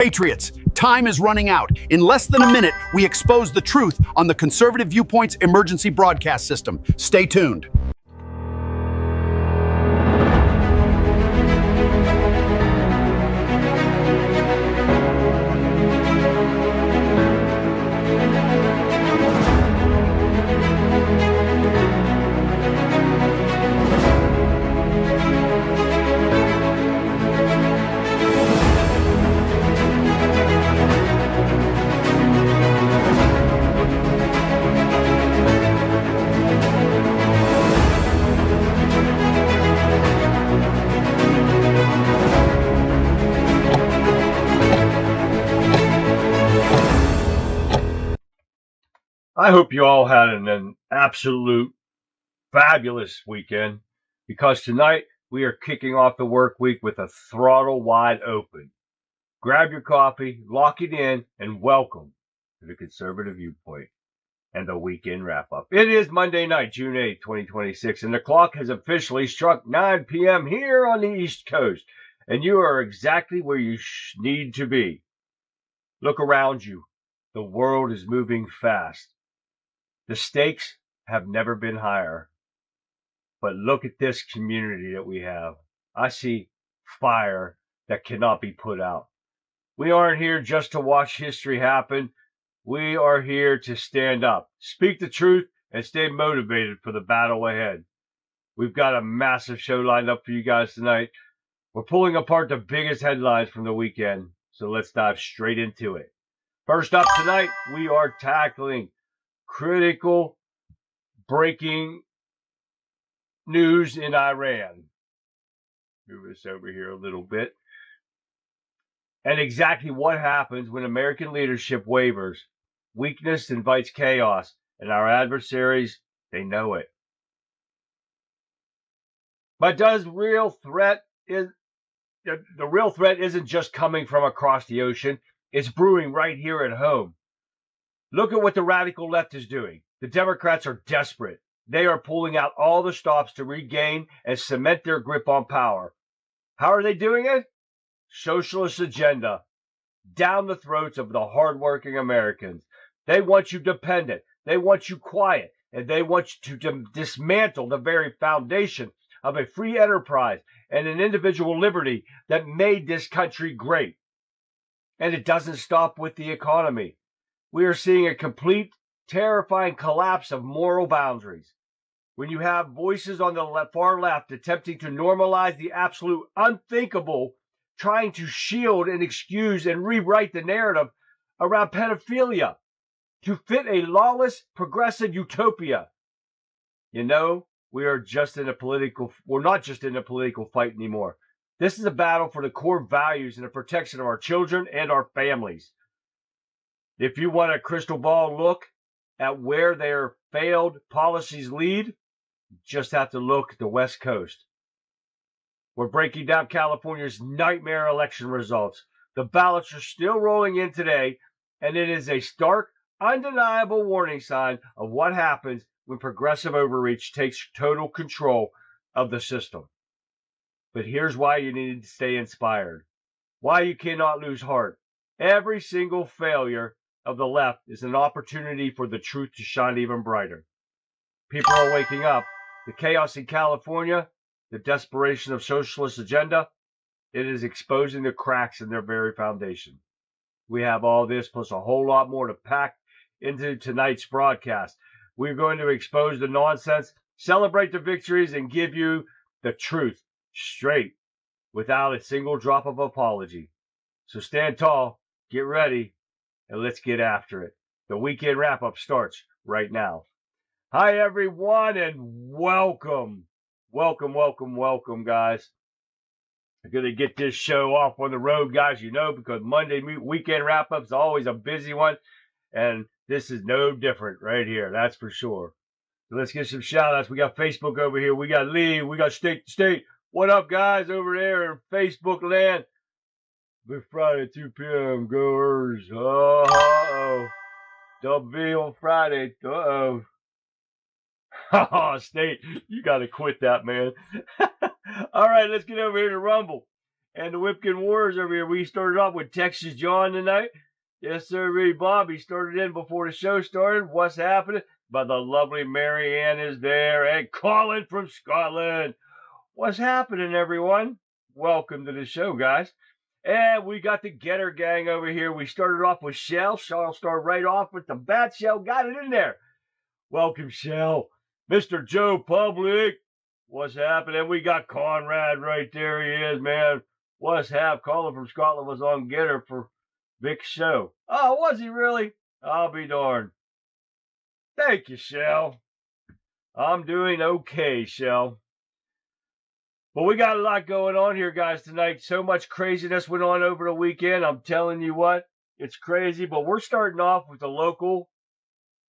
Patriots, time is running out. In less than a minute, we expose the truth on the conservative Viewpoint's emergency broadcast system. Stay tuned. I hope you all had an absolute fabulous weekend, because tonight we are kicking off the work week with a throttle wide open. Grab your coffee, lock it in, and welcome to the Conservative Viewpoint and the weekend wrap-up. It is Monday night, June 8th, 2026, and the clock has officially struck 9 p.m. here on the East Coast, and you are exactly where you need to be. Look around you. The world is moving fast. The stakes have never been higher. But look at this community that we have. I see fire that cannot be put out. We aren't here just to watch history happen. We are here to stand up, speak the truth, and stay motivated for the battle ahead. We've got a massive show lined up for you guys tonight. We're pulling apart the biggest headlines from the weekend, so let's dive straight into it. First up tonight, we are tackling critical breaking news in Iran. Move this over here a little bit. And exactly what happens when American leadership wavers. Weakness invites chaos, and our adversaries, they know it. But the real threat isn't just coming from across the ocean. It's brewing right here at home. Look at what the radical left is doing. The Democrats are desperate. They are pulling out all the stops to regain and cement their grip on power. How are they doing it? Socialist agenda. Down the throats of the hardworking Americans. They want you dependent. They want you quiet. And they want you to dismantle the very foundation of a free enterprise and an individual liberty that made this country great. And it doesn't stop with the economy. We are seeing a complete, terrifying collapse of moral boundaries. When you have voices on the far left attempting to normalize the absolute unthinkable, trying to shield and excuse and rewrite the narrative around pedophilia to fit a lawless, progressive utopia. You know, we're not just in a political fight anymore. This is a battle for the core values and the protection of our children and our families. If you want a crystal ball look at where their failed policies lead, you just have to look at the West Coast. We're breaking down California's nightmare election results. The ballots are still rolling in today, and it is a stark, undeniable warning sign of what happens when progressive overreach takes total control of the system. But here's why you need to stay inspired. Why you cannot lose heart. Every single failure of the left is an opportunity for the truth to shine even brighter. People are waking up. The chaos in California, the desperation of socialist agenda, it is exposing the cracks in their very foundation. We have all this plus a whole lot more to pack into tonight's broadcast. We're going to expose the nonsense, celebrate the victories, and give you the truth straight without a single drop of apology. So stand tall, get ready, and let's get after it. The weekend wrap-up starts right now. Hi, everyone, and welcome. Welcome, guys. I'm going to get this show off on the road, guys, because Monday weekend wrap-up is always a busy one, and this is no different right here, that's for sure. So let's get some shout-outs. We got Facebook over here. We got Lee. We got State to State. What up, guys, over there in Facebook land? Big Friday, 2 p.m. goers. Uh-oh. Double V on Friday. Uh-oh. Oh, State, you got to quit that, man. All right, let's get over here to Rumble. and the Whipkin Wars over here. We started off with Texas John tonight. Yes, sir, Ray Bob. He started in before the show started. What's happening? But the lovely Mary Ann is there, and Colin from Scotland. What's happening, everyone? Welcome to the show, guys. And we got the Getter gang over here. We started off with Shell. Shell started right off with the bat. Shell got it in there. Welcome, Shell. Mr. Joe Public. What's happening? We got Conrad right there. He is, man. What's hap? Colin from Scotland was on Getter for Vic's show. Oh, was he really? I'll be darned. Thank you, Shell. I'm doing okay, Shell. But we got a lot going on here, guys, tonight. So much craziness went on over the weekend. I'm telling you what, it's crazy. But we're starting off with the local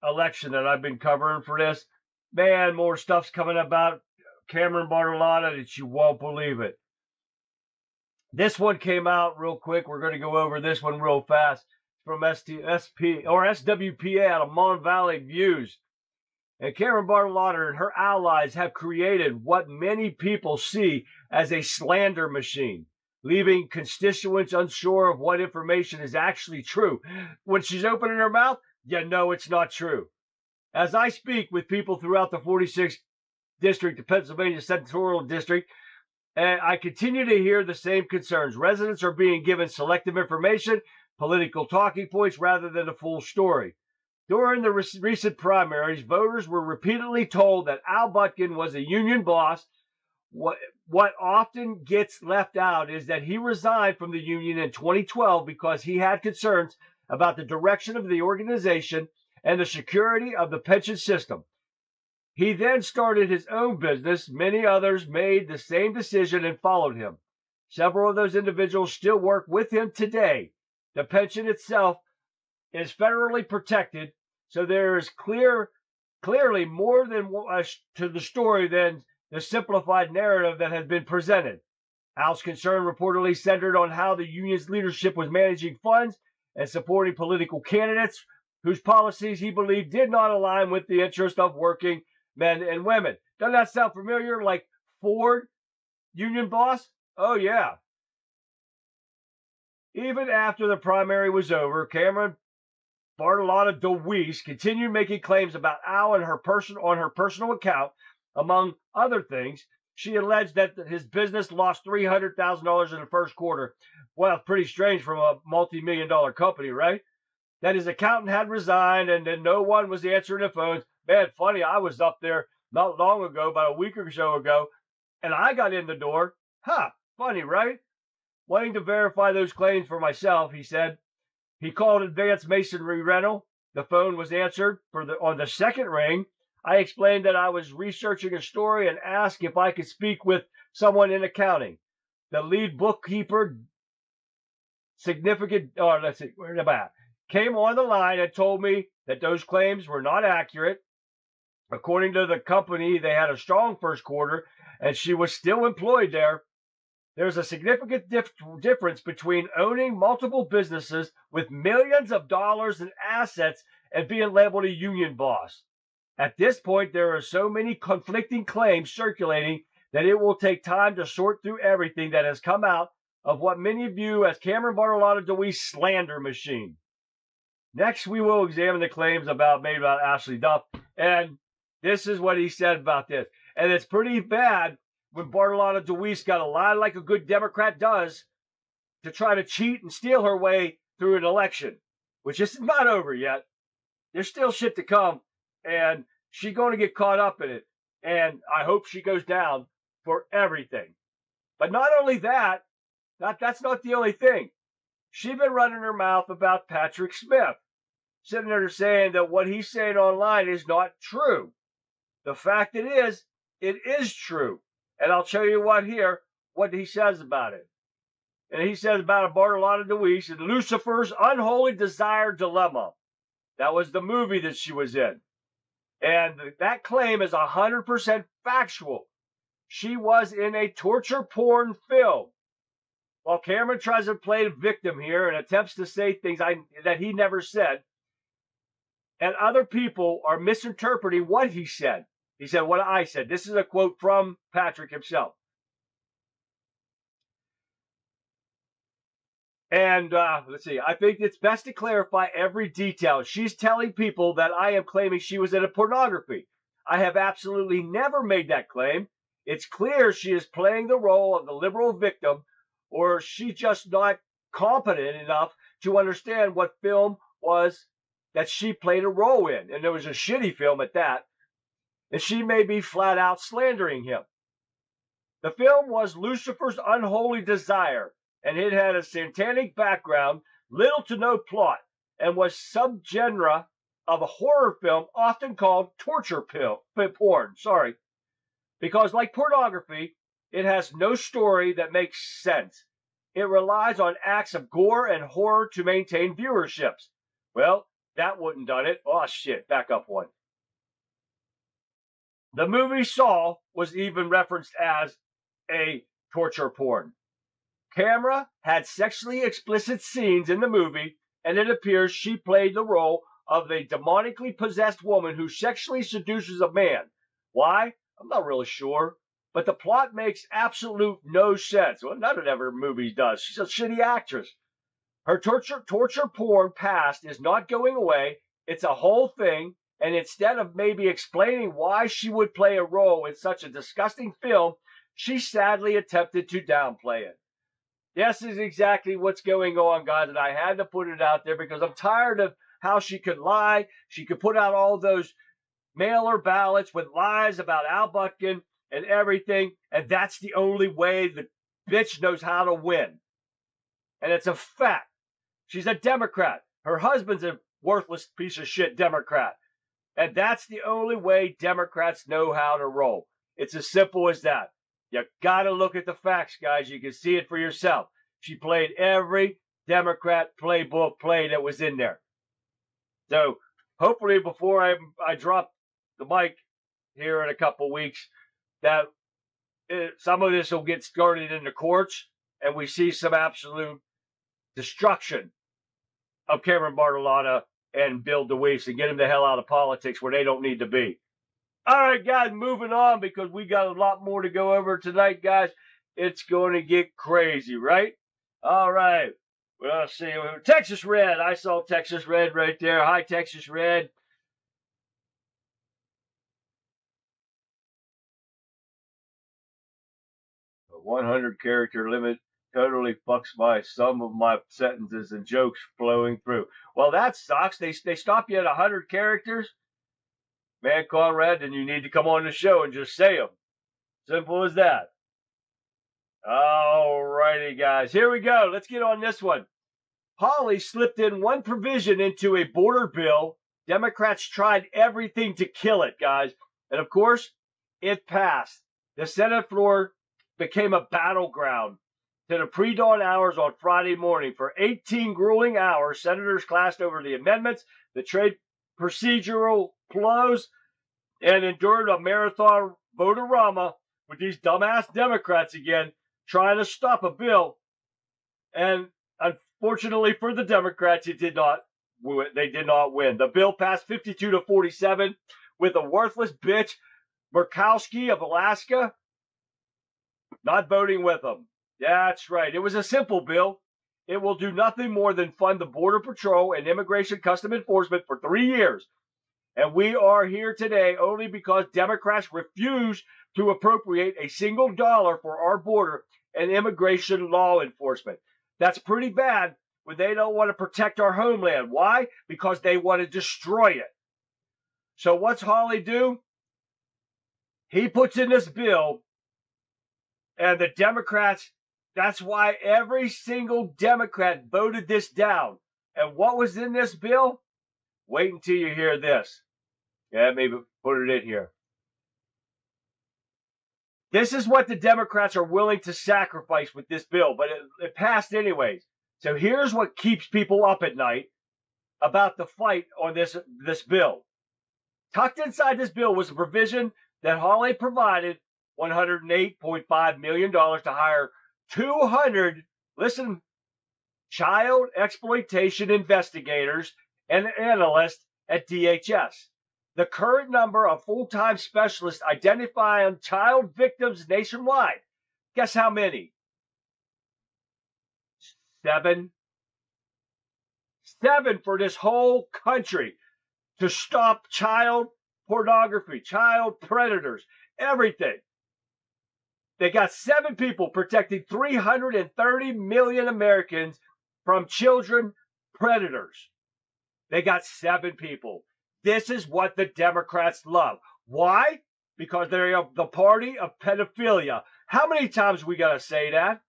election that I've been covering for this. Man, more stuff's coming about Cameron Bartolotta that you won't believe it. This one came out real quick. We're going to go over this one real fast. From SWPA out of Mon Valley Views. And Cameron Bartolotta and her allies have created what many people see as a slander machine, leaving constituents unsure of what information is actually true. When she's opening her mouth, you know it's not true. As I speak with people throughout the 46th District, the Pennsylvania Senatorial District, and I continue to hear the same concerns. Residents are being given selective information, political talking points, rather than the full story. During the recent primaries, voters were repeatedly told that Al Butkin was a union boss. What often gets left out is that he resigned from the union in 2012 because he had concerns about the direction of the organization and the security of the pension system. He then started his own business. Many others made the same decision and followed him. Several of those individuals still work with him today. The pension itself is federally protected, so there is clearly more than to the story than the simplified narrative that has been presented. Al's concern reportedly centered on how the union's leadership was managing funds and supporting political candidates whose policies he believed did not align with the interest of working men and women. Doesn't that sound familiar? Like Ford, union boss? Oh, yeah. Even after the primary was over, Cameron Bartolotta DeWeese continued making claims about Al and on her personal account. Among other things, she alleged that his business lost $300,000 in the first quarter. Well, pretty strange from a multi-million-dollar company, right? That his accountant had resigned and then no one was answering the phones. Man, funny, I was up there not long ago, about a week or so ago, and I got in the door. Funny, right? Wanting to verify those claims for myself, he said. He called Advanced Masonry Rental. The phone was answered on the second ring. I explained that I was researching a story and asked if I could speak with someone in accounting. The lead bookkeeper, came on the line and told me that those claims were not accurate. According to the company, they had a strong first quarter, and she was still employed there. There's a significant difference between owning multiple businesses with millions of dollars in assets and being labeled a union boss. At this point, there are so many conflicting claims circulating that it will take time to sort through everything that has come out of what many view as Cameron Bartolotta DeWeese slander machine. Next, we will examine the claims made about Ashley Duff, and this is what he said about this. And it's pretty bad when Bartolotta DeWeese got a lie like a good Democrat does to try to cheat and steal her way through an election, which is not over yet. There's still shit to come, and she's going to get caught up in it, and I hope she goes down for everything. But not only that, that's not the only thing. She's been running her mouth about Patrick Smith, sitting there saying that what he's saying online is not true. The fact it is true. And I'll tell you what he says about it. And he says about a Bartolotta DeWeese and Lucifer's Unholy Desire Dilemma. That was the movie that she was in. And that claim is 100% factual. She was in a torture porn film. While Cameron tries to play the victim here and attempts to say things that he never said, and other people are misinterpreting what he said. He said what I said. This is a quote from Patrick himself. And let's see, I think it's best to clarify every detail. She's telling people that I am claiming she was in a pornography. I have absolutely never made that claim. It's clear she is playing the role of the liberal victim, or she's just not competent enough to understand what film was that she played a role in. And it was a shitty film at that. And she may be flat out slandering him. The film was Lucifer's Unholy Desire, and it had a satanic background, little to no plot, and was subgenre of a horror film often called torture porn. Because like pornography, it has no story that makes sense. It relies on acts of gore and horror to maintain viewerships. Well, that wouldn't done it. Oh shit, back up one. The movie Saw was even referenced as a torture porn. Camera had sexually explicit scenes in the movie, and it appears she played the role of a demonically possessed woman who sexually seduces a man. Why? I'm not really sure, but the plot makes absolute no sense. Well, none of her movies does. She's a shitty actress. Her torture porn past is not going away. It's a whole thing, and instead of maybe explaining why she would play a role in such a disgusting film, she sadly attempted to downplay it. This is exactly what's going on, guys, and I had to put it out there because I'm tired of how she could lie. She could put out all those mailer ballots with lies about Al Butkin and everything, and that's the only way the bitch knows how to win. And it's a fact. She's a Democrat. Her husband's a worthless piece of shit Democrat. And that's the only way Democrats know how to roll. It's as simple as that. You gotta look at the facts, guys. You can see it for yourself. She played every Democrat playbook play that was in there. So hopefully before I drop the mic here in a couple weeks, that some of this will get started in the courts and we see some absolute destruction of Cameron Bartolotta and Bill DeWeese and get them the hell out of politics where they don't need to be. All right, guys, moving on because we got a lot more to go over tonight, guys. It's going to get crazy, right? All right. Well, let's see. Texas Red. I saw Texas Red right there. Hi, Texas Red. The 100 character limit totally fucks some of my sentences and jokes flowing through. Well, that sucks. They stop you at 100 characters. Man, Conrad, then you need to come on the show and just say them. Simple as that. All righty, guys. Here we go. Let's get on this one. Hawley slipped in one provision into a border bill. Democrats tried everything to kill it, guys. And of course, it passed. The Senate floor became a battleground to the pre-dawn hours on Friday morning. For 18 grueling hours, senators clashed over the amendments, the trade procedural blows, and endured a marathon vote-a-rama with these dumbass Democrats again trying to stop a bill. And unfortunately for the Democrats, they did not win. The bill passed 52-47 with a worthless bitch, Murkowski of Alaska, not voting with them. That's right. It was a simple bill. It will do nothing more than fund the Border Patrol and Immigration Custom Enforcement for 3 years. And we are here today only because Democrats refuse to appropriate a single dollar for our border and immigration law enforcement. That's pretty bad when they don't want to protect our homeland. Why? Because they want to destroy it. So what's Hawley do? He puts in this bill, and the Democrats, that's why every single Democrat voted this down. And what was in this bill? Wait until you hear this. Yeah, maybe put it in here. This is what the Democrats are willing to sacrifice with this bill, but it passed anyways. So here's what keeps people up at night about the fight on this bill. Tucked inside this bill was a provision that Hawley provided $108.5 million to hire 200, listen, child exploitation investigators and analysts at DHS. The current number of full-time specialists identifying child victims nationwide. Guess how many? 7 7 for this whole country to stop child pornography, child predators, everything. They got 7 people protecting 330 million Americans from children predators. They got 7 people. This is what the Democrats love. Why? Because they're the party of pedophilia. How many times we got to say that?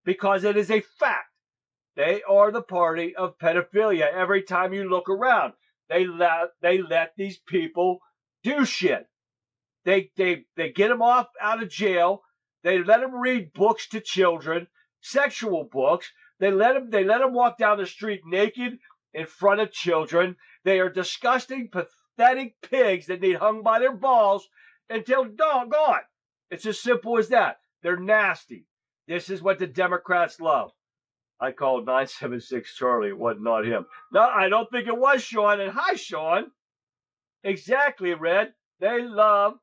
Because it is a fact. They are the party of pedophilia. Every time you look around, they let these people do shit. They get them off out of jail. They let them read books to children, sexual books. They let them walk down the street naked in front of children. They are disgusting, pathetic pigs that need hung by their balls until doggone. It's as simple as that. They're nasty. This is what the Democrats love. I called 976 Charlie. It was not him. No, I don't think it was Sean. And hi, Sean. Exactly, Red. They love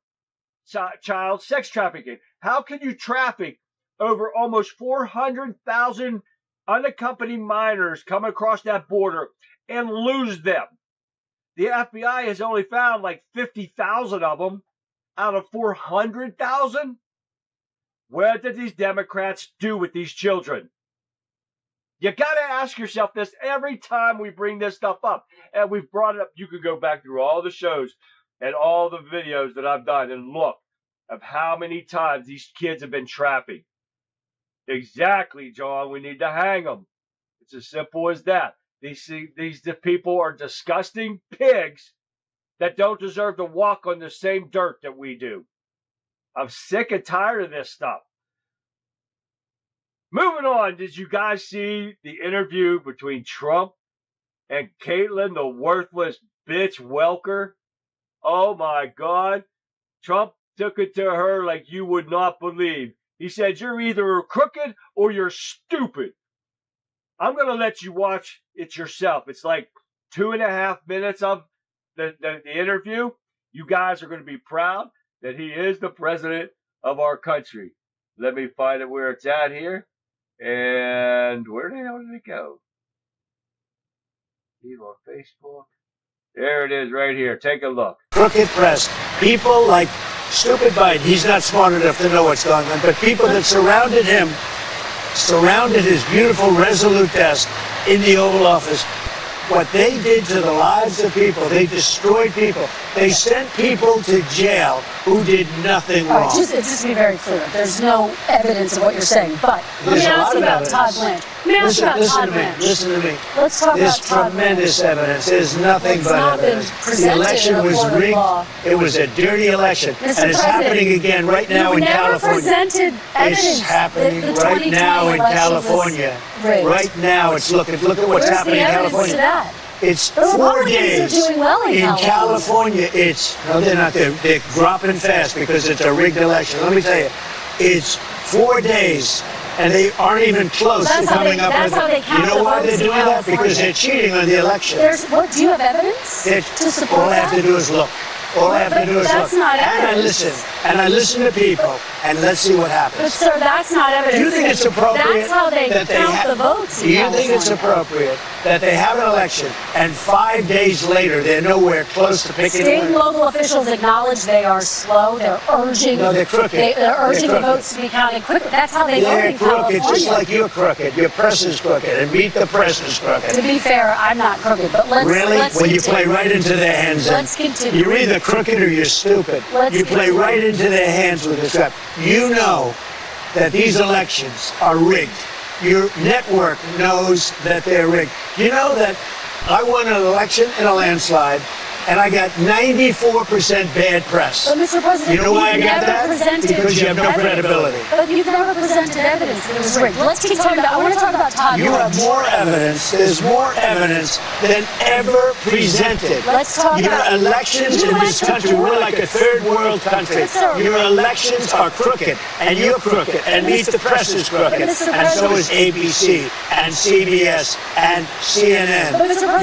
child sex trafficking. How can you traffic over almost 400,000 unaccompanied minors come across that border and lose them? The FBI has only found like 50,000 of them out of 400,000. What did these Democrats do with these children? You got to ask yourself this every time we bring this stuff up. And we've brought it up. You can go back through all the shows and all the videos that I've done and look of how many times these kids have been trafficked. Exactly, John. We need to hang them. It's as simple as that. These people are disgusting pigs that don't deserve to walk on the same dirt that we do. I'm sick and tired of this stuff. Moving on, did you guys see the interview between Trump and Caitlyn, the worthless bitch Welker? Oh my God. Trump took it to her like you would not believe. He said, you're either crooked or you're stupid. I'm going to let you watch it yourself. It's like 2.5 minutes of the interview. You guys are going to be proud that he is the president of our country. Let me find it where it's at here. And where the hell did it go? He's on Facebook. There it is right here. Take a look. Crooked press. People like stupid Biden. He's not smart enough to know what's going on. But people that surrounded him, surrounded his beautiful, resolute desk in the Oval Office. What they did to the lives of people, they destroyed people. They sent people to jail who did nothing wrong. Just to be very clear, there's no evidence of what you're saying. But let me ask you about Todd Blanche. Listen to me. Let's talk There's about Todd tremendous evidence. There's nothing but evidence. The election was rigged. It was a dirty election. And it's happening again right now in California. It's happening right now in California. Right now, it's look at what's happening in California. It's 4 days in California. They're not. They're dropping fast because it's a rigged election. Let me tell you, it's 4 days, and they aren't even close to coming up with it. You know why they're doing that? Because they're cheating on the election. Do you have evidence to support all I have to do is look. All I have to do is look. And I listen to people, and let's see what happens. But sir, that's not evidence. Do you think it's appropriate? That's how they count the votes. Do you think it's appropriate that they have an election and 5 days later they're nowhere close to picking a winner? State and local officials acknowledge they are slow. They're urging. No, they're crooked. They're urging the votes to be counted quickly. That's how they vote in California. They're crooked, just like you're crooked. Your press is crooked, and Meet the Press is crooked. To be fair, I'm not crooked, but let's When you play right into their hands, let's continue. You're either crooked or you're stupid. You play right into their hands with this crap. You know that these elections are rigged. Your network knows that they're rigged. You know that I won an election in a landslide, and I got 94% bad press. But Mr. President, you know why I got that? Because you have no credibility. But you've never presented evidence that it was rigged. Let's keep talking about. I want to talk about Todd Blanche. You have more evidence. There's more evidence than ever presented. Let's talk about your elections in this country. We're like a third world country. Your elections are crooked, and you're crooked, and Meet the Press is crooked, and so is ABC and CBS and CNN.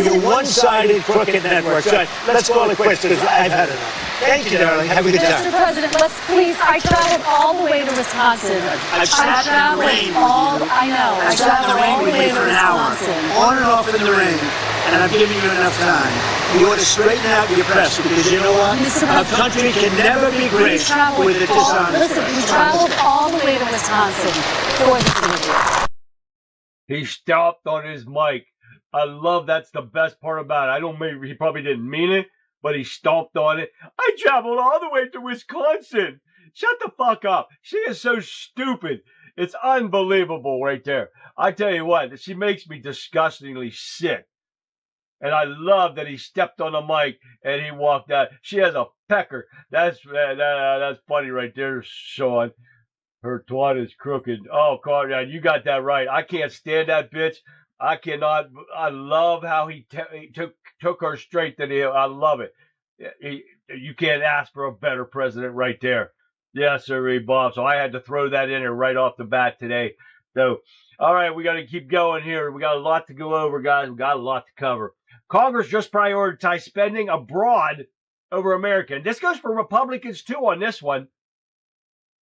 You're one-sided crooked network. So let's call it quits because I've had enough. Thank you, darling. Have a good time. Mr. President, let's please. I traveled all the way to Wisconsin. I've sat in the rain. I know. I've sat in the rain with you for an hour, on and off in the rain, and I've given you enough time. You ought to straighten out your press because you know what? Our country can never be great with a dishonest Listen, we traveled all the way to Wisconsin for this interview. He stomped on his mic. I love that's the best part about it. I don't maybe he probably didn't mean it, but he stomped on it. I traveled all the way to Wisconsin. Shut the fuck up. She is so stupid. It's unbelievable right there. I tell you what, she makes me disgustingly sick. And I love that he stepped on the mic and he walked out. She has a pecker. That's funny right there, Sean. Her twat is crooked. Oh, God, you got that right. I can't stand that bitch. I cannot. I love how he took her straight to the hill. I love it. You can't ask for a better president right there. Yes, sir, Bob. So I had to throw that in there right off the bat today. So, all right, we got to keep going here. We got a lot to go over, guys. We got a lot to cover. Congress just prioritized spending abroad over America. And this goes for Republicans, too, on this one.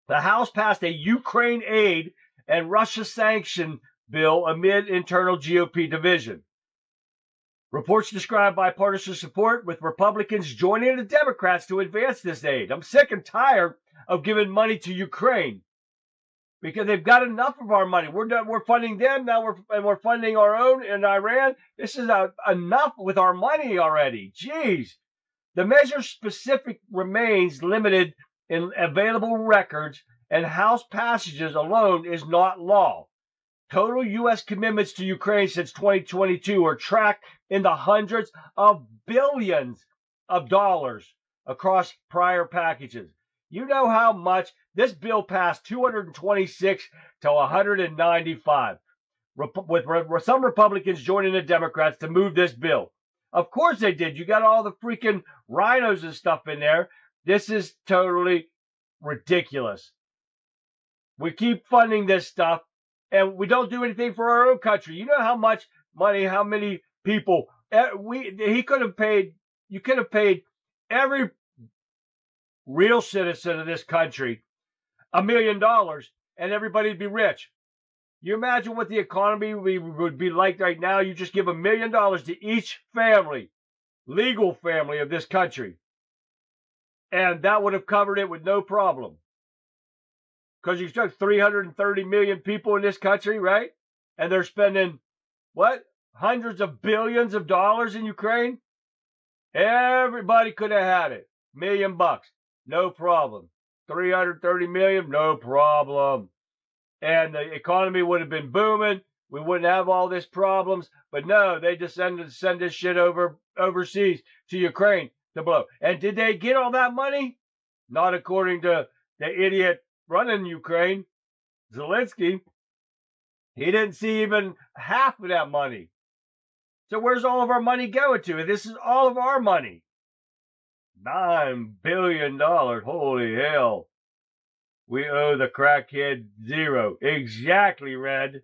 The House passed a Ukraine aid and Russia sanction bill amid internal GOP division. Reports describe bipartisan support, with Republicans joining the Democrats to advance this aid. I'm sick and tired of giving money to Ukraine because they've got enough of our money. We're funding them now. We're funding our own in Iran. This is enough with our money already. Jeez. The measure specific remains limited in available records, and House passages alone is not law. Total U.S. commitments to Ukraine since 2022 are tracked in the hundreds of billions of dollars across prior packages. You know how much this bill passed? 226 to 195, with some Republicans joining the Democrats to move this bill. Of course they did. You got all the freaking rhinos and stuff in there. This is totally ridiculous. We keep funding this stuff, and we don't do anything for our own country. You know how much money, how many people you could have paid every real citizen of this country $1 million, and everybody'd be rich. You imagine what the economy would be like right now? You just give $1 million to each family, legal family of this country, and that would have covered it with no problem. Because you took 330 million people in this country, right? And they're spending, what? Hundreds of billions of dollars in Ukraine? Everybody could have had it. $1 million. No problem. 330 million? No problem. And the economy would have been booming. We wouldn't have all these problems. But no, they just send this shit overseas to Ukraine to blow. And did they get all that money? Not according to the idiot running Ukraine, Zelensky. He didn't see even half of that money. So where's all of our money going to? This is all of our money. $9 billion. Holy hell. We owe the crackhead zero. Exactly, Red.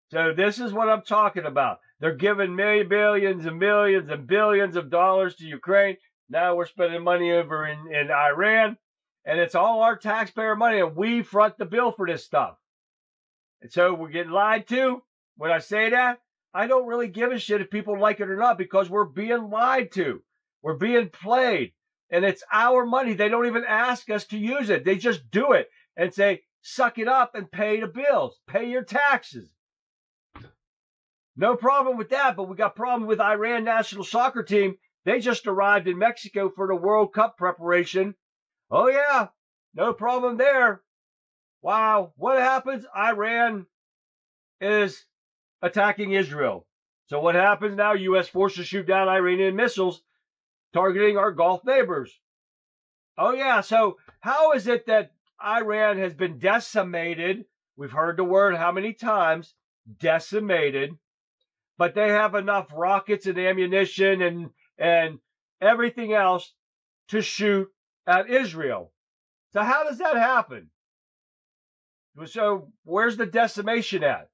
So this is what I'm talking about. They're giving billions and millions and billions of dollars to Ukraine. Now we're spending money over in Iran. And it's all our taxpayer money, and we front the bill for this stuff. And so we're getting lied to. When I say that, I don't really give a shit if people like it or not, because we're being lied to. We're being played. And it's our money. They don't even ask us to use it. They just do it and say, suck it up and pay the bills. Pay your taxes. No problem with that, but we got problem with Iran national soccer team. They just arrived in Mexico for the World Cup preparation. Oh, yeah, no problem there. Wow, what happens? Iran is attacking Israel. So what happens now? U.S. forces shoot down Iranian missiles targeting our Gulf neighbors. Oh, yeah, so how is it that Iran has been decimated? We've heard the word how many times? Decimated. But they have enough rockets and ammunition and everything else to shoot at Israel. So how does that happen? So where's the decimation at?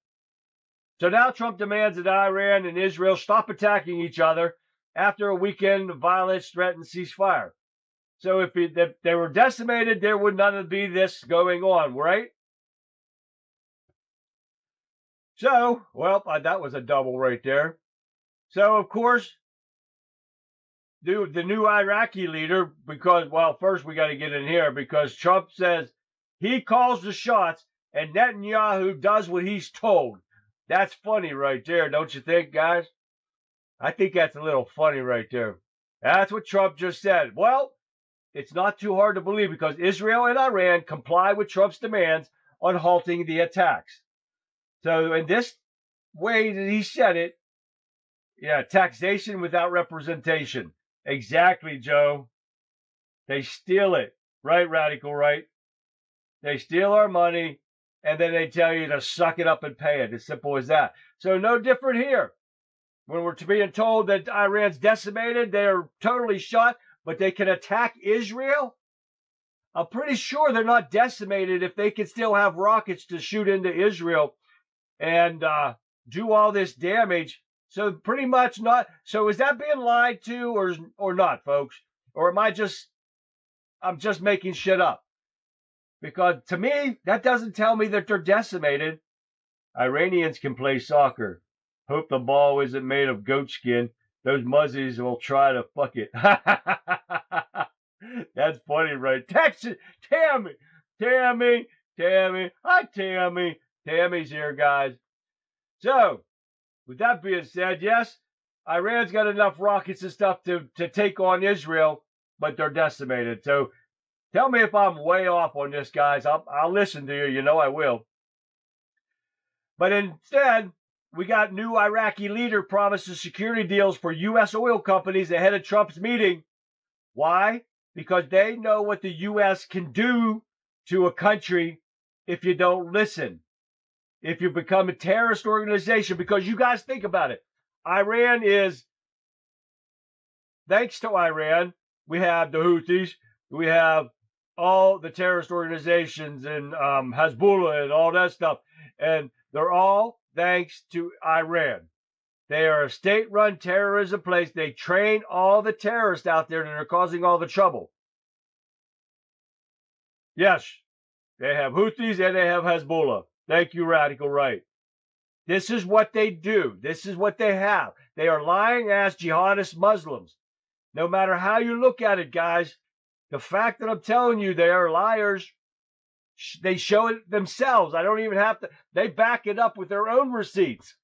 So now Trump demands that Iran and Israel stop attacking each other after a weekend of violence threatened ceasefire. So if they were decimated, there would not be this going on, right? So, well, that was a double right there. So, of course, the new Iraqi leader, because, well, first we got to get in here because Trump says he calls the shots and Netanyahu does what he's told. That's funny right there, don't you think, guys? I think that's a little funny right there. That's what Trump just said. Well, it's not too hard to believe because Israel and Iran comply with Trump's demands on halting the attacks. So in this way that he said it, yeah, taxation without representation. Exactly, Joe. They steal it. Right, Radical Right? They steal our money, and then they tell you to suck it up and pay it. As simple as that. So no different here. When we're being told that Iran's decimated, they're totally shot, but they can attack Israel? I'm pretty sure they're not decimated if they can still have rockets to shoot into Israel and do all this damage. So pretty much not. So is that being lied to or not, folks? Or am I'm just making shit up? Because to me, that doesn't tell me that they're decimated. Iranians can play soccer. Hope the ball isn't made of goat skin. Those muzzies will try to fuck it. That's funny, right? Texas, Tammy. Hi, Tammy. Tammy's here, guys. So, with that being said, yes, Iran's got enough rockets and stuff to take on Israel, but they're decimated. So, tell me if I'm way off on this, guys. I'll listen to you. You know I will. But instead, we got new Iraqi leader promises security deals for U.S. oil companies ahead of Trump's meeting. Why? Because they know what the U.S. can do to a country if you don't listen. If you become a terrorist organization, because you guys think about it. Iran is, thanks to Iran, we have the Houthis, we have all the terrorist organizations and Hezbollah and all that stuff. And they're all thanks to Iran. They are a state-run terrorism place. They train all the terrorists out there that are causing all the trouble. Yes, they have Houthis and they have Hezbollah. Thank you, Radical Right. This is what they do. This is what they have. They are lying-ass jihadist Muslims. No matter how you look at it, guys, the fact that I'm telling you they are liars, they show it themselves. I don't even have to. They back it up with their own receipts.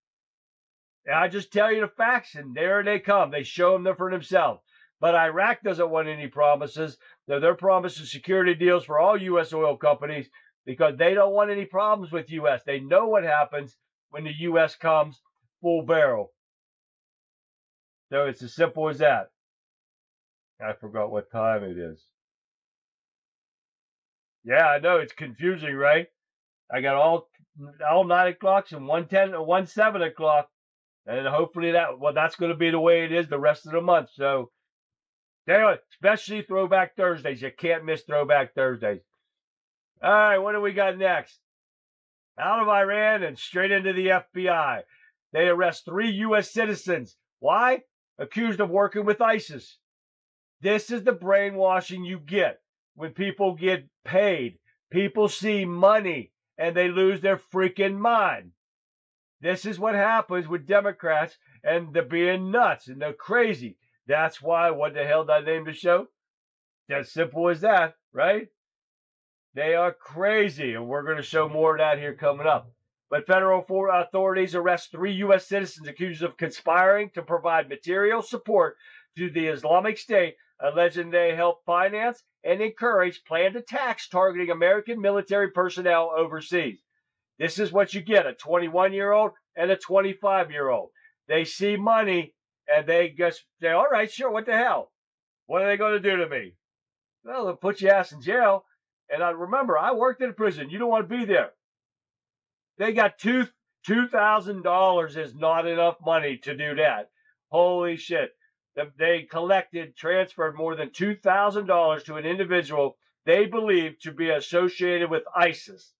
And I just tell you the facts, and there they come. They show them for themselves. But Iraq doesn't want any promises. They're promising security deals for all U.S. oil companies because they don't want any problems with U.S. They know what happens when the U.S. comes full barrel. So it's as simple as that. I forgot what time it is. Yeah, I know, it's confusing, right? I got all 9 o'clocks and one 7 o'clock. And hopefully that's going to be the way it is the rest of the month. So, anyway, especially Throwback Thursdays. You can't miss Throwback Thursdays. All right, what do we got next? Out of Iran and straight into the FBI. They arrest 3 U.S. citizens. Why? Accused of working with ISIS. This is the brainwashing you get when people get paid. People see money and they lose their freaking mind. This is what happens with Democrats and they're being nuts and they're crazy. That's why, what the hell did I name the show? As simple as that, right? They are crazy, and we're going to show more of that here coming up. But federal authorities arrest 3 U.S. citizens accused of conspiring to provide material support to the Islamic State, alleging they helped finance and encourage planned attacks targeting American military personnel overseas. This is what you get, a 21-year-old and a 25-year-old. They see money, and they just say, all right, sure, what the hell? What are they going to do to me? Well, they'll put your ass in jail. And remember, I worked in a prison. You don't want to be there. They got $2,000 is not enough money to do that. Holy shit. They transferred more than $2,000 to an individual they believe to be associated with ISIS.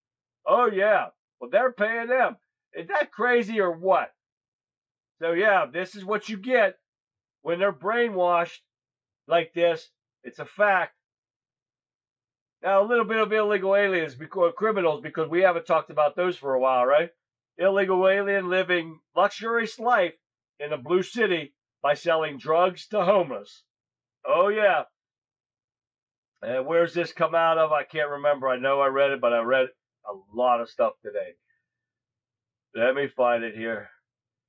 Oh, yeah. Well, they're paying them. Is that crazy or what? So, yeah, this is what you get when they're brainwashed like this, it's a fact. Now, a little bit of illegal aliens, because criminals, because we haven't talked about those for a while, right? Illegal alien living luxurious life in a blue city by selling drugs to homeless. Oh, yeah. And where's this come out of? I can't remember. I know I read it, but I read a lot of stuff today. Let me find it here.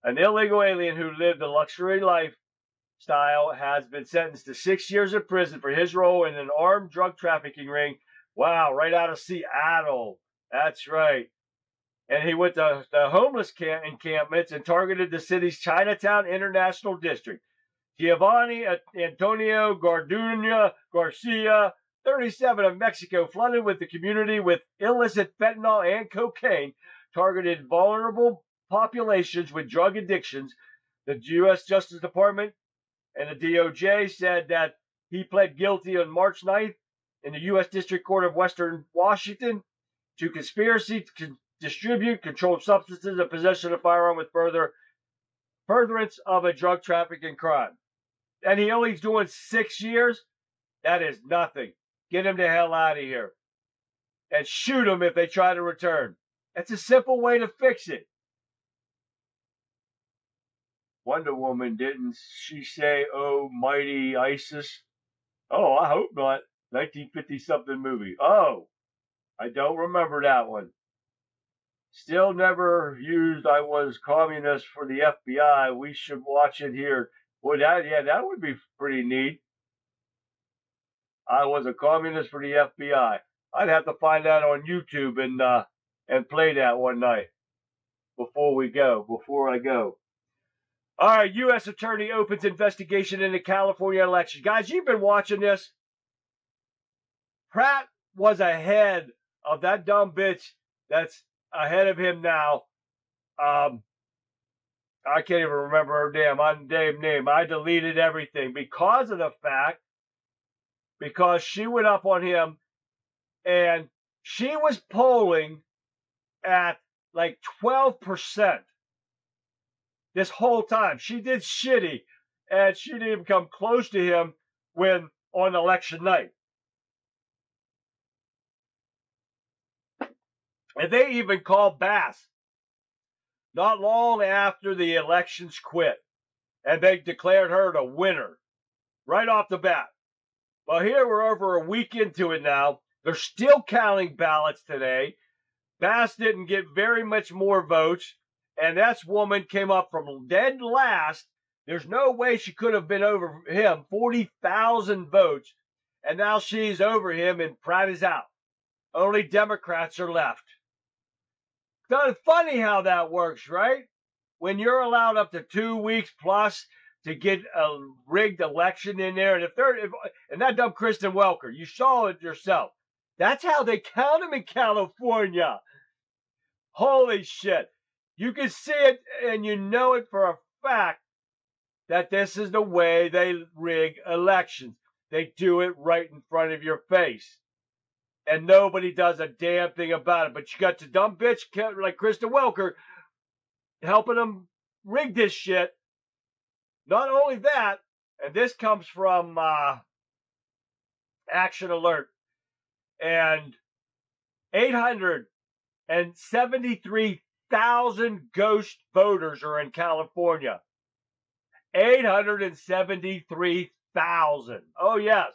An illegal alien who lived a luxury lifestyle has been sentenced to 6 years in prison for his role in an armed drug trafficking ring. Wow, right out of Seattle. That's right. And he went to the homeless encampments and targeted the city's Chinatown International District. Giovanni Antonio Garduña Garcia, 37, of Mexico, flooded with the community with illicit fentanyl and cocaine, targeted vulnerable populations with drug addictions. The U.S. Justice Department and the DOJ said that he pled guilty on March 9th in the U.S. District Court of Western Washington to conspiracy to distribute controlled substances and possession of a firearm with furtherance of a drug trafficking crime. And he only's doing 6 years? That is nothing. Get him the hell out of here. And shoot him if they try to return. That's a simple way to fix it. Wonder Woman, didn't she say, "Oh, mighty ISIS"? Oh, I hope not. 1950-something movie. Oh, I don't remember that one. Still never used "I was communist for the FBI." We should watch it here. Well, that would be pretty neat. I was a communist for the FBI. I'd have to find that on YouTube and play that one night before I go. All right, U.S. Attorney opens investigation into California election. Guys, you've been watching this. Pratt was ahead of that dumb bitch that's ahead of him now. I can't even remember her damn name. I deleted everything because of the fact, because she went up on him and she was polling at like 12% this whole time. She did shitty, and she didn't even come close to him when on election night. And they even called Bass not long after the elections quit, and they declared her the winner right off the bat. Well, here we're over a week into it now. They're still counting ballots today. Bass didn't get very much more votes, and that woman came up from dead last. There's no way she could have been over him, 40,000 votes, and now she's over him, and Pratt is out. Only Democrats are left. It's funny how that works, right? When you're allowed up to 2 weeks plus to get a rigged election in there, and that dumb Kristen Welker, you saw it yourself. That's how they count them in California. Holy shit. You can see it, and you know it for a fact that this is the way they rig elections. They do it right in front of your face. And nobody does a damn thing about it. But you got the dumb bitch like Kristen Welker helping them rig this shit. Not only that, and this comes from Action Alert, and 873,000 ghost voters are in California. 873,000. Oh, yes.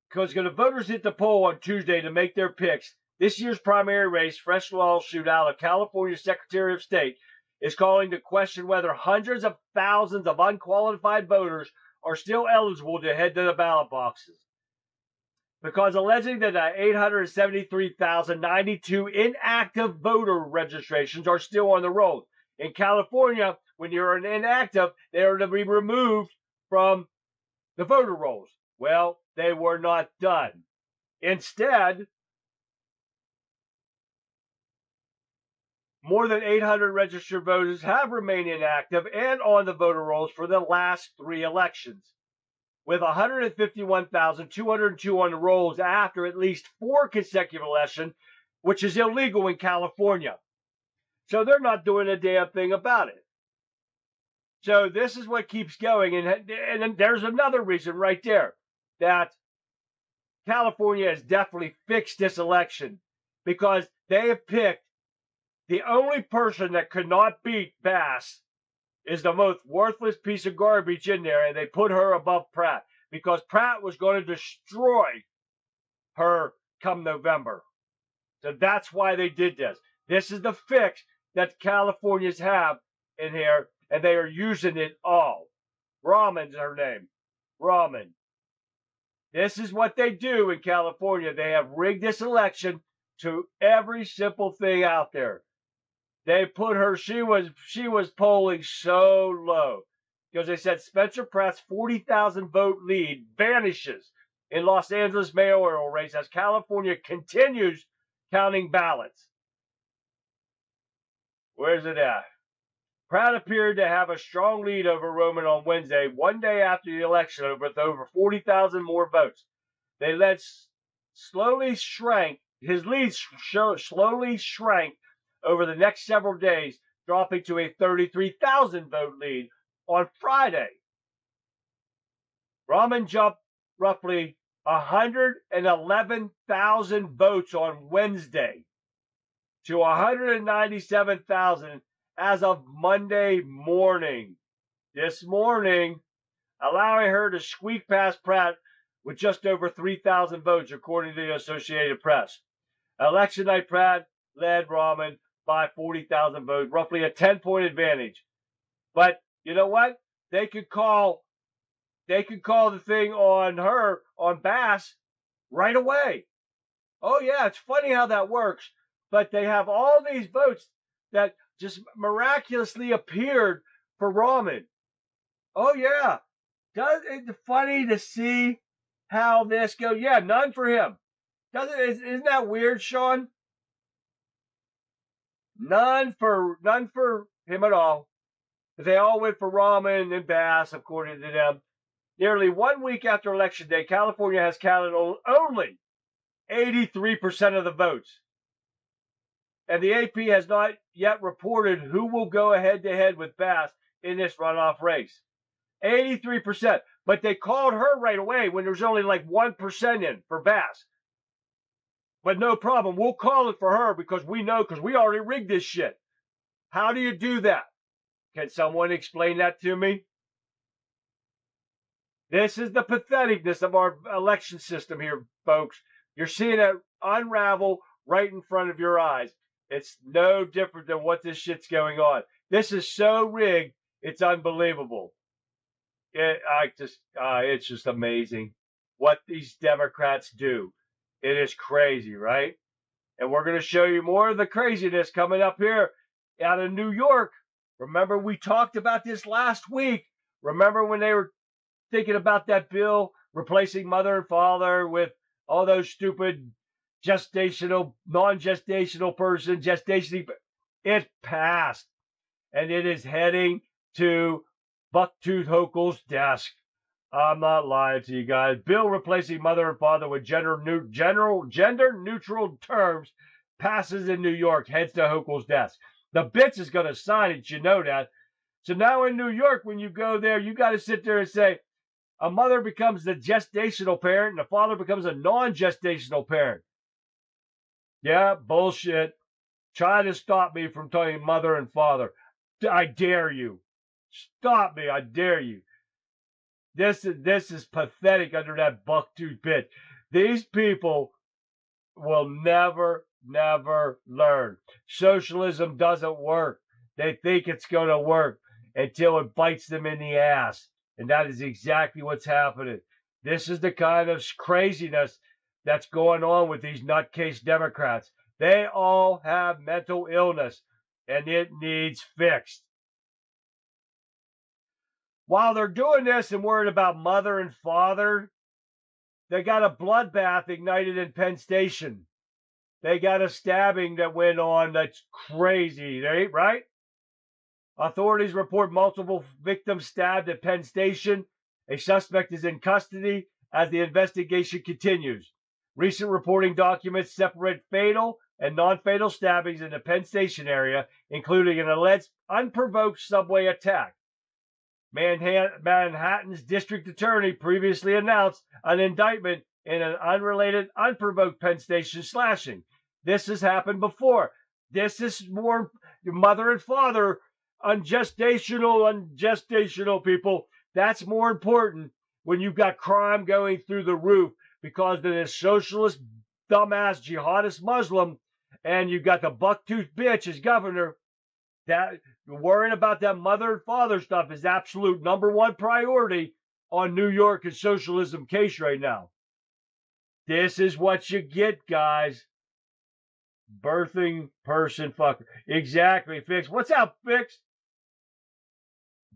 Because the voters hit the poll on Tuesday to make their picks. This year's primary race, fresh lawsuit out of California Secretary of State, is calling to question whether hundreds of thousands of unqualified voters are still eligible to head to the ballot boxes. Because alleging that 873,092 inactive voter registrations are still on the roll. In California, when you're an inactive, they are to be removed from the voter rolls. Well, they were not done. Instead, more than 800 registered voters have remained inactive and on the voter rolls for the last 3 elections, with 151,202 on the rolls after at least 4 consecutive elections, which is illegal in California. So they're not doing a damn thing about it. So this is what keeps going. And there's another reason right there that California has definitely fixed this election, because they have picked the only person that could not beat Bass is the most worthless piece of garbage in there, and they put her above Pratt because Pratt was going to destroy her come November. So that's why they did this. This is the fix that Californians have in here, and they are using it all. Rahman's her name. Rahman. This is what they do in California. They have rigged this election to every simple thing out there. They put her, she was polling so low because they said Spencer Pratt's 40,000 vote lead vanishes in Los Angeles mayoral race as California continues counting ballots. Where's it at? Pratt appeared to have a strong lead over Roman on Wednesday, one day after the election, with over 40,000 more votes. His lead slowly shrank over the next several days, dropping to a 33,000 vote lead on Friday. Rahman jumped roughly 111,000 votes on Wednesday to 197,000 as of Monday morning. This morning, allowing her to squeak past Pratt with just over 3,000 votes, according to the Associated Press. Election night, Pratt led Rahman by 40,000 votes, roughly a 10-point advantage. But you know what? They could call the thing on her, on Bass, right away. Oh yeah, it's funny how that works. But they have all these votes that just miraculously appeared for Rahman. Oh yeah. It's funny to see how this goes. Yeah, none for him. Isn't that weird, Sean? None for him at all. They all went for Rahman and Bass, according to them. Nearly 1 week after Election Day, California has counted only 83% of the votes. And the AP has not yet reported who will go head-to-head with Bass in this runoff race. 83%. But they called her right away when there was only like 1% in for Bass. But no problem. We'll call it for her because we know, because we already rigged this shit. How do you do that? Can someone explain that to me? This is the patheticness of our election system here, folks. You're seeing it unravel right in front of your eyes. It's no different than what this shit's going on. This is so rigged, it's unbelievable. It's just amazing what these Democrats do. It is crazy, right? And we're going to show you more of the craziness coming up here out of New York. Remember, we talked about this last week. Remember when they were thinking about that bill replacing mother and father with all those stupid gestational, non-gestational person, gestation. It passed. And it is heading to Bucktooth Hochul's desk. I'm not lying to you guys. Bill replacing mother and father with gender-neutral terms passes in New York, heads to Hochul's desk. The bitch is going to sign it, you know that. So now in New York, when you go there, you got to sit there and say, a mother becomes the gestational parent and a father becomes a non-gestational parent. Yeah, bullshit. Try to stop me from talking mother and father. I dare you. Stop me, I dare you. This is pathetic under that bucktooth bitch. These people will never learn. Socialism doesn't work. They think it's going to work until it bites them in the ass. And that is exactly what's happening. This is the kind of craziness that's going on with these nutcase Democrats. They all have mental illness, and it needs fixed. While they're doing this and worried about mother and father, they got a bloodbath ignited in Penn Station. They got a stabbing that went on that's crazy, right? Authorities report multiple victims stabbed at Penn Station. A suspect is in custody as the investigation continues. Recent reporting documents separate fatal and non-fatal stabbings in the Penn Station area, including an alleged unprovoked subway attack. Manhattan's district attorney previously announced an indictment in an unrelated, unprovoked Penn Station slashing. This has happened before. This is more your mother and father, ungestational people. That's more important when you've got crime going through the roof because of this socialist, dumbass, jihadist Muslim, and you've got the bucktooth bitch as governor. That worrying about that mother and father stuff is absolute #1 priority on New York and socialism case right now. This is what you get, guys. Birthing person fucker. Exactly, Fix. What's up, Fix?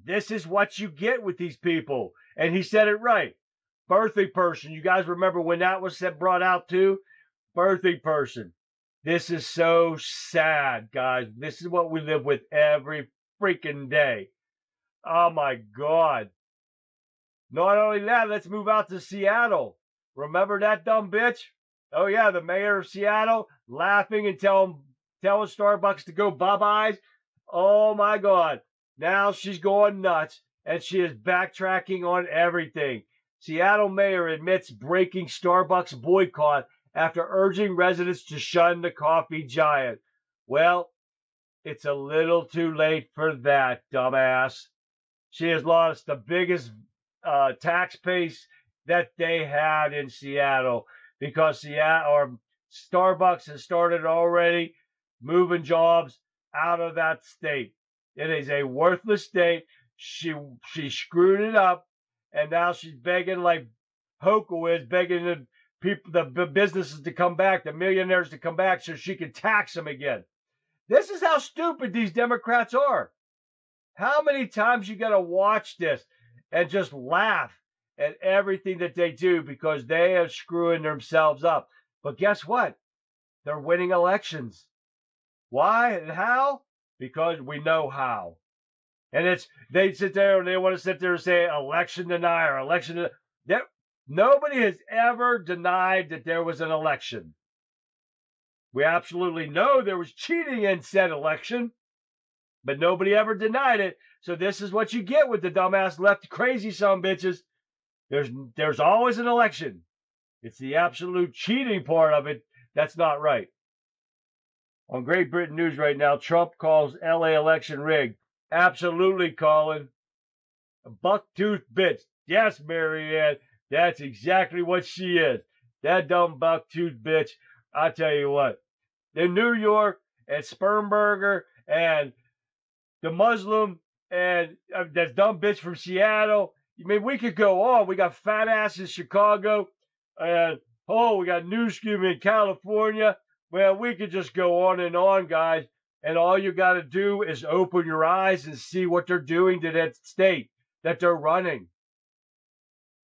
This is what you get with these people. And he said it right. Birthing person. You guys remember when that was brought out too? Birthing person. This is so sad, guys. This is what we live with every freaking day. Oh my God. Not only that, let's move out to Seattle. Remember that dumb bitch? Oh yeah, the mayor of Seattle laughing and telling Starbucks to go bye-byes. Oh my God. Now she's going nuts and she is backtracking on everything. Seattle mayor admits breaking Starbucks boycott after urging residents to shun the coffee giant. Well, it's a little too late for that, dumbass. She has lost the biggest tax base that they had in Seattle because Starbucks has started already moving jobs out of that state. It is a worthless state. She screwed it up, and now she's begging like Hochul is begging the businesses to come back, the millionaires to come back so she can tax them again. This is how stupid these Democrats are. How many times you got to watch this and just laugh at everything that they do because they are screwing themselves up. But guess what? They're winning elections. Why and how? Because we know how. And they sit there and they want to sit there and say election denier, election denier. Nobody has ever denied that there was an election. We absolutely know there was cheating in said election, but nobody ever denied it. So this is what you get with the dumbass left crazy son bitches. There's always an election. It's the absolute cheating part of it that's not right. On Great Britain News right now, Trump calls LA election rigged. Absolutely, Colin. A bucktooth bitch. Yes, Marianne. That's exactly what she is. That dumb bucktooth bitch. I tell you what. In New York, and Spermberger, and the Muslim, and that dumb bitch from Seattle. I mean, we could go on. We got fat ass in Chicago, and we got Newscomb in California. Well, we could just go on, guys. And all you got to do is open your eyes and see what they're doing to that state that they're running.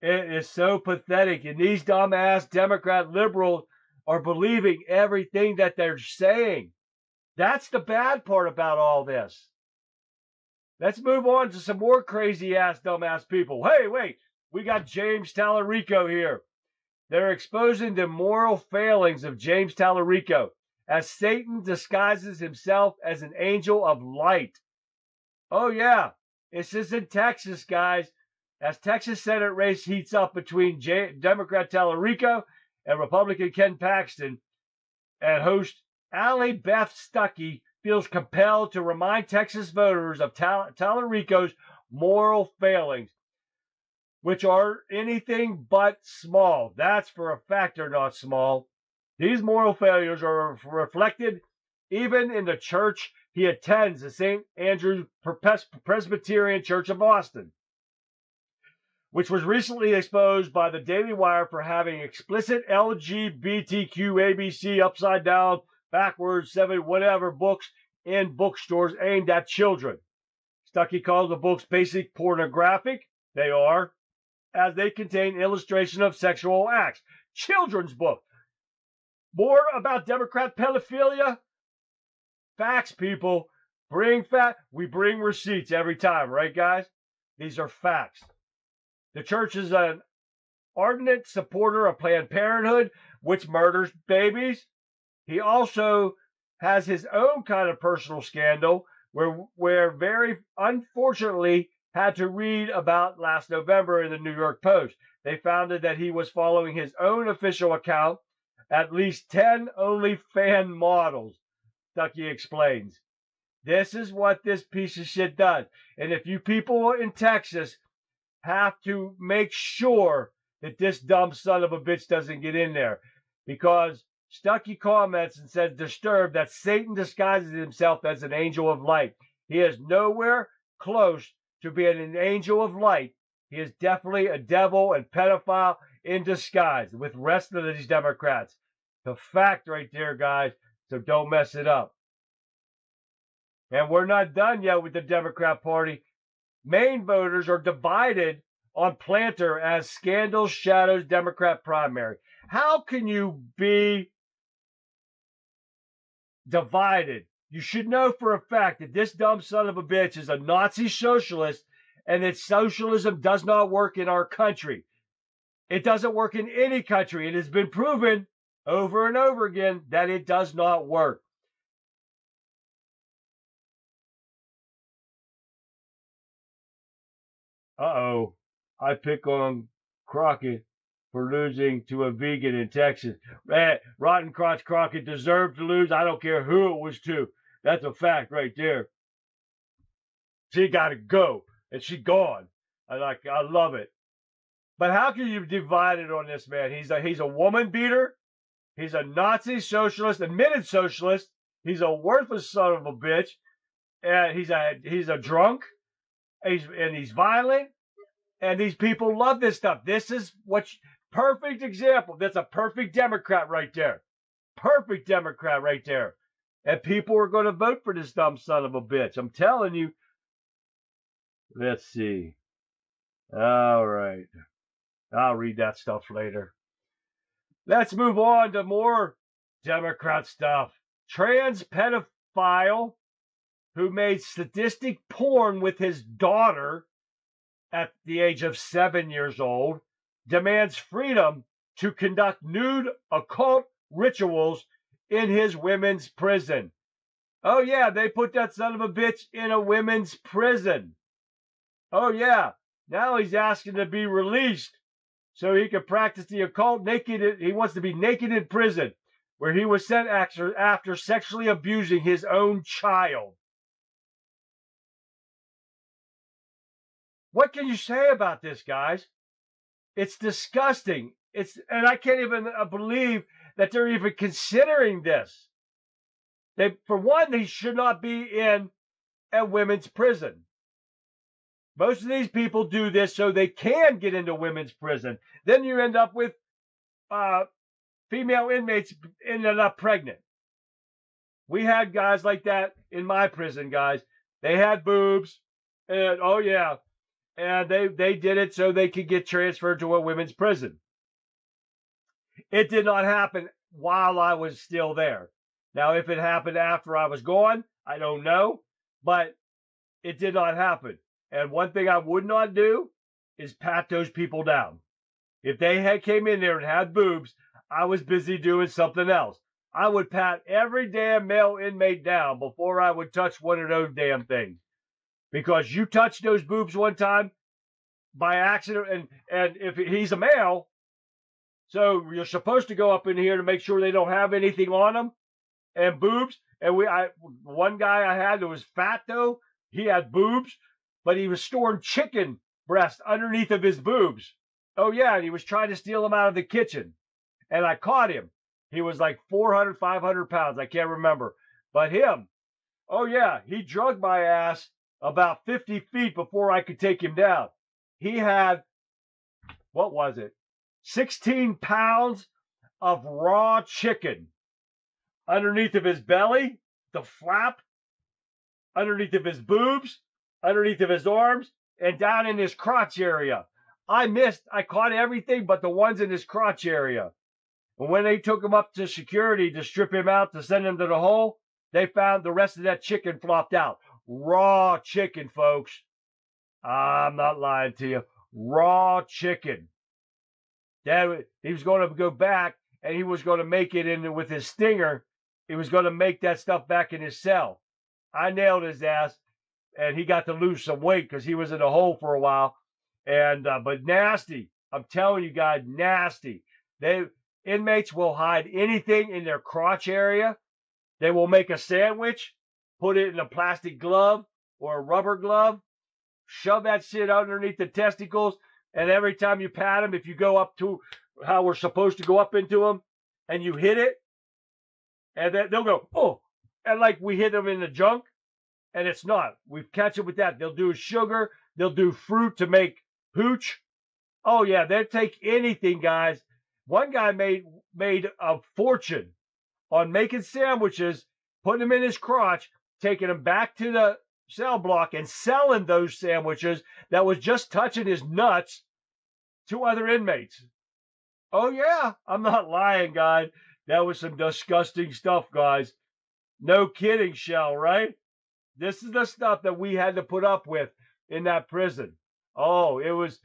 It is so pathetic. And these dumbass Democrat liberals are believing everything that they're saying. That's the bad part about all this. Let's move on to some more crazy ass, dumbass people. Hey, wait. We got James Tallarico here. They're exposing the moral failings of James Tallarico as Satan disguises himself as an angel of light. Oh, yeah. This is in Texas, guys. As Texas Senate race heats up between Democrat Tallarico and Republican Ken Paxton, and host Allie Beth Stuckey feels compelled to remind Texas voters of Tallarico's moral failings, which are anything but small. That's for a fact they're not small. These moral failures are reflected even in the church he attends, the St. Andrew Presbyterian Church of Boston, which was recently exposed by the Daily Wire for having explicit LGBTQ ABC upside down, backwards, 7 whatever books in bookstores aimed at children. Stuckey calls the books basic pornographic. They are, as they contain illustration of sexual acts. Children's book. More about Democrat pedophilia? Facts, people. Bring facts. We bring receipts every time, right, guys? These are facts. The church is an ardent supporter of Planned Parenthood, which murders babies. He also has his own kind of personal scandal where very unfortunately had to read about last November in the New York Post. They found that he was following his own official account, at least 10 OnlyFans models, Stuckey explains. This is what this piece of shit does. And if you people in Texas have to make sure that this dumb son of a bitch doesn't get in there, because Stuckey comments and says, disturbed that Satan disguises himself as an angel of light. He is nowhere close to being an angel of light. He is definitely a devil and pedophile in disguise with the rest of these Democrats. The fact right there, guys, so don't mess it up. And we're not done yet with the Democrat Party. Maine voters are divided on Planter as scandal shadows Democrat primary. How can you be divided? You should know for a fact that this dumb son of a bitch is a Nazi socialist and that socialism does not work in our country. It doesn't work in any country. It has been proven over and over again that it does not work. Uh-oh. I pick on Crockett for losing to a vegan in Texas. Rotten Crotch Crockett deserved to lose. I don't care who it was to. That's a fact right there. She got to go, and she gone. I love it. But how can you divide it on this man? He's a woman beater. He's a Nazi socialist, admitted socialist. He's a worthless son of a bitch. And he's a drunk. He's violent. And these people love this stuff. This is perfect example. That's a perfect Democrat right there. Perfect Democrat right there. And people are going to vote for this dumb son of a bitch. I'm telling you. Let's see. All right. I'll read that stuff later. Let's move on to more Democrat stuff. Trans pedophile who made sadistic porn with his daughter at the age of 7 years old demands freedom to conduct nude occult rituals in his women's prison. Oh, yeah, they put that son of a bitch in a women's prison. Oh, yeah, now he's asking to be released so he can practice the occult naked. He wants to be naked in prison, where he was sent after sexually abusing his own child. What can you say about this, guys? It's disgusting. And I can't even believe that they're even considering this. For one, they should not be in a women's prison. Most of these people do this so they can get into women's prison. Then you end up with female inmates ended up pregnant. We had guys like that in my prison, guys. They had boobs, and oh yeah, and they did it so they could get transferred to a women's prison. It did not happen while I was still there. Now, if it happened after I was gone, I don't know, but it did not happen. And one thing I would not do is pat those people down. If they came in there and had boobs, I was busy doing something else. I would pat every damn male inmate down before I would touch one of those damn things. Because you touched those boobs one time by accident, and if he's a male, so you're supposed to go up in here to make sure they don't have anything on them and boobs. And one guy I had that was fat though, he had boobs, but he was storing chicken breast underneath of his boobs. Oh yeah, and he was trying to steal them out of the kitchen. And I caught him. He was like 400, 500 pounds. I can't remember. But him, oh yeah, he drugged my ass about 50 feet before I could take him down. He had, what was it? 16 pounds of raw chicken underneath of his belly, the flap, underneath of his boobs, underneath of his arms, and down in his crotch area. I caught everything but the ones in his crotch area. And when they took him up to security to strip him out to send him to the hole, they found the rest of that chicken flopped out. Raw chicken, folks. I'm not lying to you. Raw chicken. He was going to go back and he was going to make it in with his stinger. He was going to make that stuff back in his cell. I nailed his ass. and he got to lose some weight because he was in a hole for a while. And but nasty, I'm telling you guys, nasty. Inmates will hide anything in their crotch area. They will make a sandwich, put it in a plastic glove or a rubber glove, shove that shit underneath the testicles, and every time you pat them, if you go up to how we're supposed to go up into them, and you hit it, and then they'll go, oh, and like we hit them in the junk, and it's not. We catch it with that. They'll do sugar, they'll do fruit to make hooch. Oh yeah, they'll take anything, guys. One guy made a fortune on making sandwiches, putting them in his crotch, taking them back to the cell block and selling those sandwiches that was just touching his nuts to other inmates. Oh yeah, I'm not lying, guys. That was some disgusting stuff, guys. No kidding, Shell, right? This is the stuff that we had to put up with in that prison. Oh, it was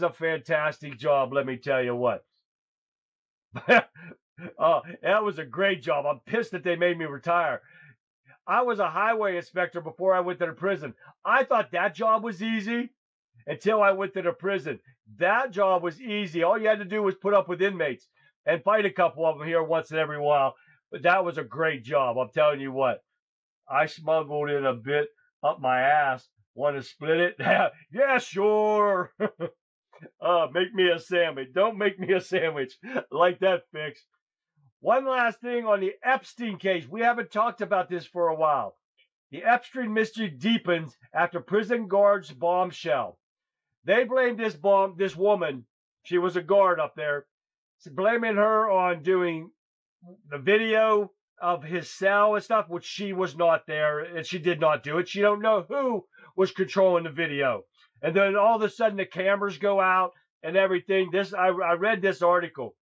a fantastic job, let me tell you what. Oh, that was a great job. I'm pissed that they made me retire. I was a highway inspector before I went to the prison. I thought that job was easy until I went to the prison. That job was easy. All you had to do was put up with inmates and fight a couple of them here once in every while. But that was a great job. I'm telling you what. I smuggled in a bit up my ass. Want to split it? Yeah, sure. Make me a sandwich. Don't make me a sandwich. Like that fix. One last thing on the Epstein case. We haven't talked about this for a while. The Epstein mystery deepens after prison guards bombshell. They blamed this woman. She was a guard up there. Blaming her on doing the video of his cell and stuff, which she was not there, and she did not do it. She don't know who was controlling the video. And then all of a sudden the cameras go out and everything. I read this article,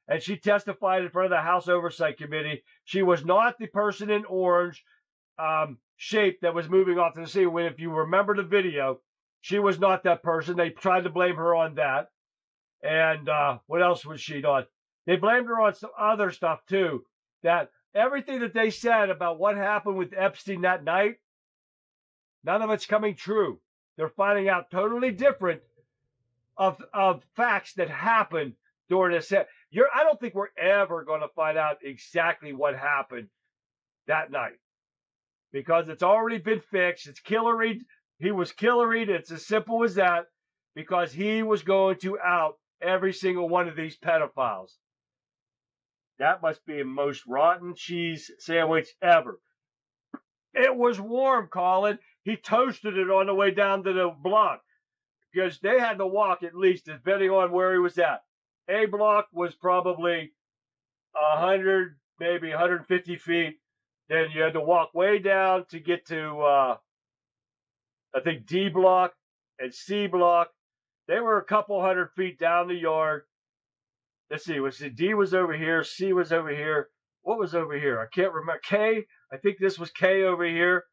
and she testified in front of the House Oversight Committee. She was not the person in orange shape that was moving off to the sea. When, if you remember the video, she was not that person. They tried to blame her on that. And what else was she not? They blamed her on some other stuff too. That everything that they said about what happened with Epstein that night, none of it's coming true. They're finding out totally different of facts that happened during this. I don't think we're ever going to find out exactly what happened that night, because it's already been fixed. It's killeried. He was killeried. It's as simple as that, because he was going to out every single one of these pedophiles. That must be the most rotten cheese sandwich ever. It was warm, Colin. He toasted it on the way down to the block, because they had to walk at least, depending on where he was at. A block was probably 100, maybe 150 feet. Then you had to walk way down to get to, I think, D block and C block. They were a couple hundred feet down the yard. Let's see, D was over here, C was over here. What was over here? I can't remember. K, I think this was K over here.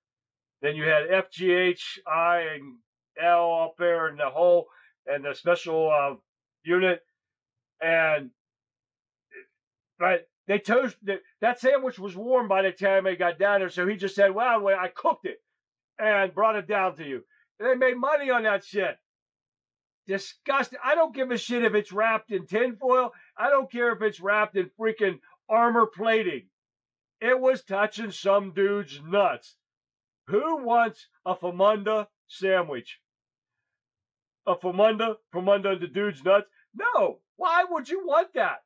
Then you had F, G, H, I, and L up there in the hole, and the special unit. And but they toasted that sandwich was warm by the time they got down there, so he just said, well, I cooked it and brought it down to you. And they made money on that shit. Disgusting. I don't give a shit if it's wrapped in tinfoil. I don't care if it's wrapped in freaking armor plating. It was touching some dude's nuts. Who wants a famunda sandwich? A famunda the dude's nuts? No. Why would you want that?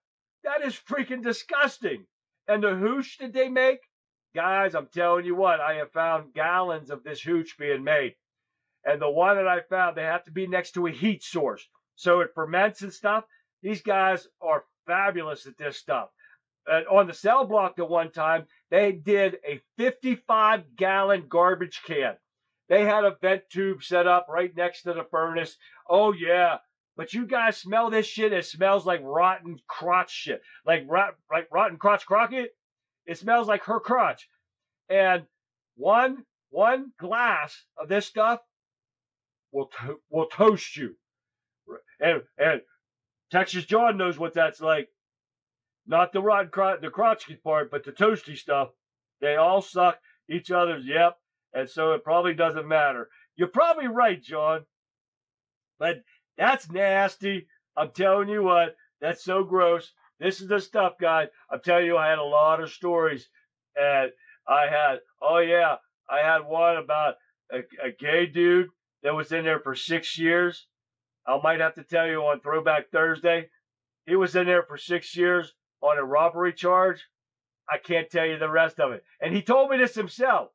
That is freaking disgusting. And the hooch that they make? Guys, I'm telling you what, I have found gallons of this hooch being made. And the one that I found, they have to be next to a heat source, so it ferments and stuff. These guys are fabulous at this stuff. On the cell block the one time, they did a 55-gallon garbage can. They had a vent tube set up right next to the furnace. Oh, yeah. But you guys smell this shit. It smells like rotten crotch shit. Like rotten crotch Crockett. It smells like her crotch. And one glass of this stuff will toast you. And Texas John knows what that's like. Not the rotten crotch part, but the toasty stuff. They all suck each other's. Yep. And so it probably doesn't matter. You're probably right, John. But that's nasty. I'm telling you what, that's so gross. This is the stuff, guys. I'm telling you, I had a lot of stories. And I had one about a gay dude that was in there for 6 years. I might have to tell you on Throwback Thursday. He was in there for 6 years on a robbery charge. I can't tell you the rest of it. And he told me this himself.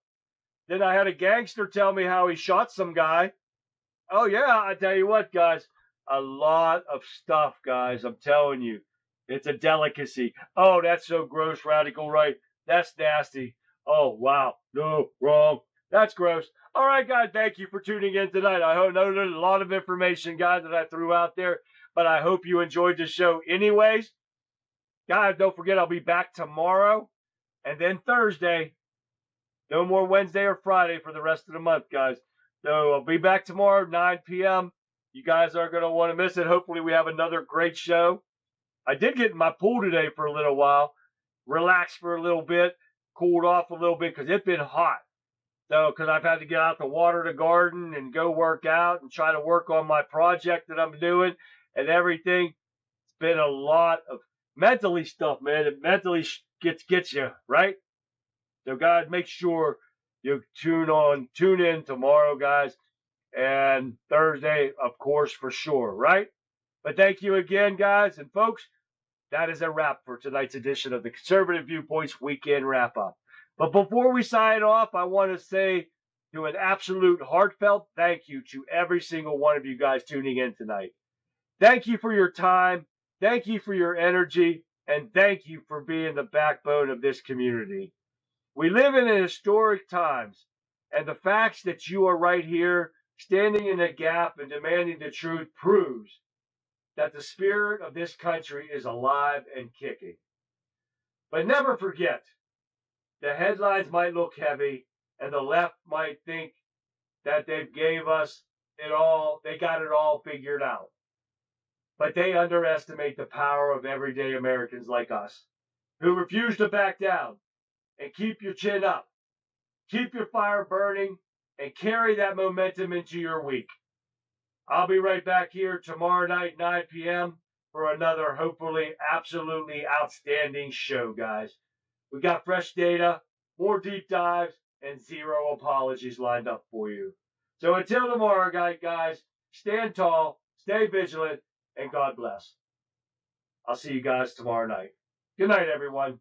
Then I had a gangster tell me how he shot some guy. Oh, yeah, I tell you what, guys. A lot of stuff, guys. I'm telling you. It's a delicacy. Oh, that's so gross, Radical Right. That's nasty. Oh, wow. No, wrong. That's gross. All right, guys, thank you for tuning in tonight. I know there's a lot of information, guys, that I threw out there, but I hope you enjoyed the show anyways. Guys, don't forget I'll be back tomorrow and then Thursday. No more Wednesday or Friday for the rest of the month, guys. So I'll be back tomorrow, 9 p.m. You guys aren't going to want to miss it. Hopefully we have another great show. I did get in my pool today for a little while, relaxed for a little bit, cooled off a little bit because it's been hot. So, because I've had to get out to water the garden and go work out and try to work on my project that I'm doing and everything. It's been a lot of mentally stuff, man. It mentally gets you, right? So, guys, make sure you tune in tomorrow, guys, and Thursday, of course, for sure, right? But thank you again, guys, and folks, that is a wrap for tonight's edition of the Conservative Viewpoints Weekend Wrap-Up. But before we sign off, I want to say to an absolute heartfelt thank you to every single one of you guys tuning in tonight. Thank you for your time, thank you for your energy, and thank you for being the backbone of this community. We live in historic times, and the facts that you are right here, standing in the gap and demanding the truth, proves that the spirit of this country is alive and kicking. But never forget, the headlines might look heavy, and the left might think that they gave us it all, they got it all figured out. But they underestimate the power of everyday Americans like us, who refuse to back down and keep your chin up, keep your fire burning, and carry that momentum into your week. I'll be right back here tomorrow night, 9 p.m., for another hopefully absolutely outstanding show, guys. We got fresh data, more deep dives, and zero apologies lined up for you. So until tomorrow, guys, stand tall, stay vigilant, and God bless. I'll see you guys tomorrow night. Good night, everyone.